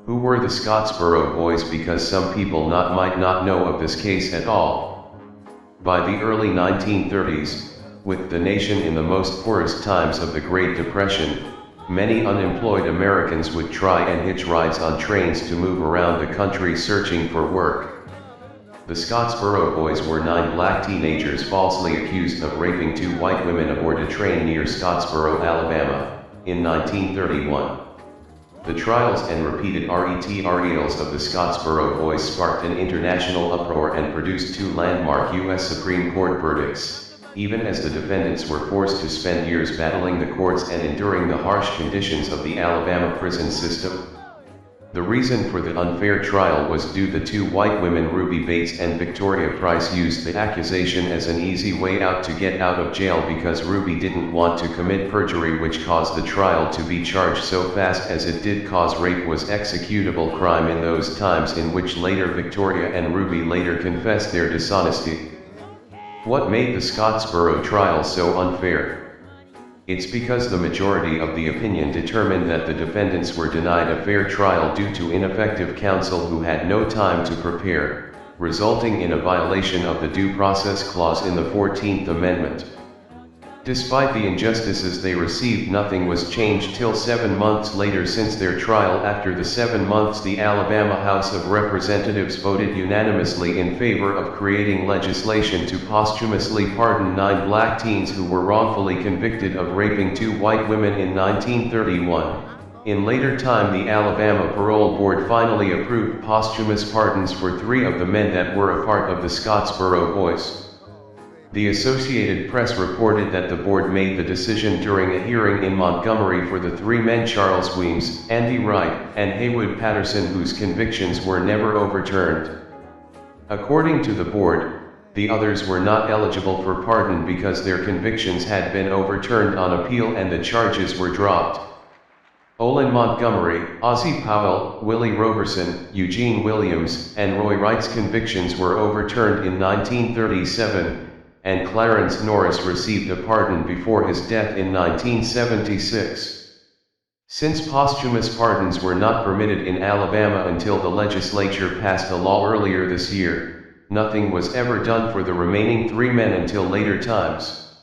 Who were the Scottsboro Boys? Because some people might not know of this case at all. By the early 1930s, with the nation in the most poorest times of the Great Depression, many unemployed Americans would try and hitch rides on trains to move around the country searching for work. The Scottsboro Boys were 9 black teenagers falsely accused of raping 2 white women aboard a train near Scottsboro, Alabama, in 1931. The trials and repeated arraignals of the Scottsboro Boys sparked an international uproar and produced 2 landmark U.S. Supreme Court verdicts, even as the defendants were forced to spend years battling the courts and enduring the harsh conditions of the Alabama prison system. The reason for the unfair trial was due the 2 white women. Ruby Bates and Victoria Price used the accusation as an easy way out to get out of jail because Ruby didn't want to commit perjury, which caused the trial to be charged so fast as it did, cause rape was executable crime in those times, in which later Victoria and Ruby later confessed their dishonesty. What made the Scottsboro trial so unfair? It's because the majority of the opinion determined that the defendants were denied a fair trial due to ineffective counsel who had no time to prepare, resulting in a violation of the Due Process Clause in the 14th Amendment. Despite the injustices they received, nothing was changed till 7 months later. Since their trial, after the 7 months, the Alabama House of Representatives voted unanimously in favor of creating legislation to posthumously pardon 9 black teens who were wrongfully convicted of raping 2 white women in 1931. In later time, the Alabama Parole Board finally approved posthumous pardons for 3 of the men that were a part of the Scottsboro Boys. The Associated Press reported that the board made the decision during a hearing in Montgomery for the 3 men, Charles Weems, Andy Wright, and Haywood Patterson, whose convictions were never overturned. According to the board, the others were not eligible for pardon because their convictions had been overturned on appeal and the charges were dropped. Olin Montgomery, Ozzie Powell, Willie Roberson, Eugene Williams, and Roy Wright's convictions were overturned in 1937, and Clarence Norris received a pardon before his death in 1976. Since posthumous pardons were not permitted in Alabama until the legislature passed a law earlier this year, nothing was ever done for the remaining 3 men until later times.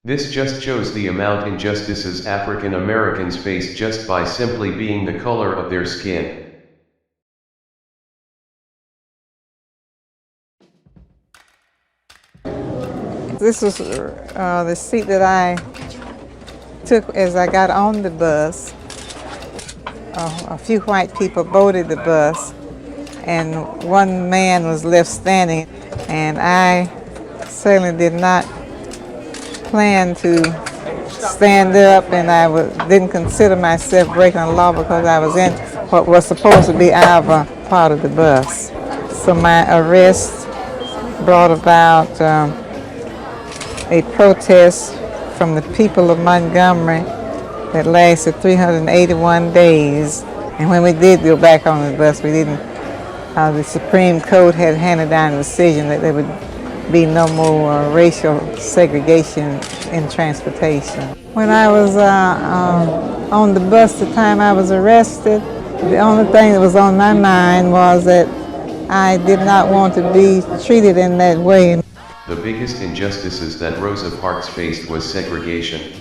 This just shows the amount injustices African Americans face just by simply being the color of their skin. This was the seat that I took as I got on the bus. A few white people boarded the bus, and one man was left standing, and I certainly did not plan to stand up, and I didn't consider myself breaking the law because I was in what was supposed to be our part of the bus. So my arrest brought about a protest from the people of Montgomery that lasted 381 days. And when we did go back on the bus, we didn't, the Supreme Court had handed down a decision that there would be no more racial segregation in transportation. When I was on the bus the time I was arrested, the only thing that was on my mind was that I did not want to be treated in that way. The biggest injustices that Rosa Parks faced was segregation.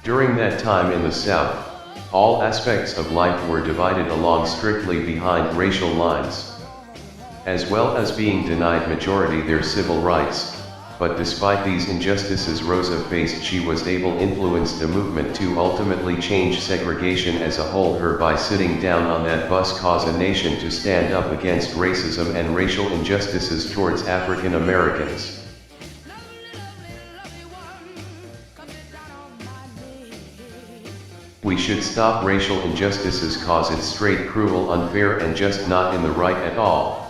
During that time in the South, all aspects of life were divided along strictly behind racial lines, as well as being denied majority their civil rights. But despite these injustices Rosa faced, she was able to influence the movement to ultimately change segregation as a whole. Her by sitting down on that bus caused a nation to stand up against racism and racial injustices towards African Americans. We should stop racial injustices cause it's straight cruel, unfair, and just not in the right at all.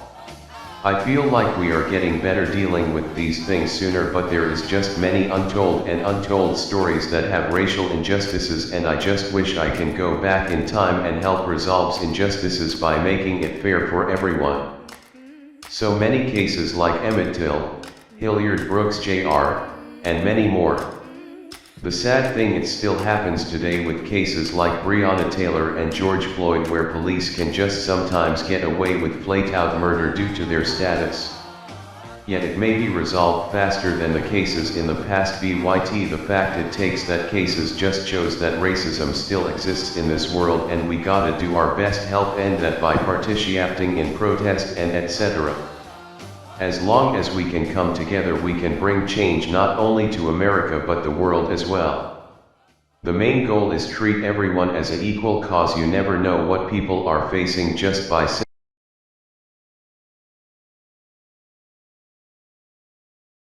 I feel like we are getting better dealing with these things sooner, but there is just many untold stories that have racial injustices, and I just wish I can go back in time and help resolve injustices by making it fair for everyone. So many cases like Emmett Till, Hilliard Brooks Jr., and many more. The sad thing, it still happens today with cases like Breonna Taylor and George Floyd, where police can just sometimes get away with flat-out murder due to their status. Yet it may be resolved faster than the cases in the past. But the fact it takes that cases just shows that racism still exists in this world, and we gotta do our best help end that by participating in protest and etc. As long as we can come together, we can bring change not only to America but the world as well. The main goal is treat everyone as an equal, cause you never know what people are facing just by saying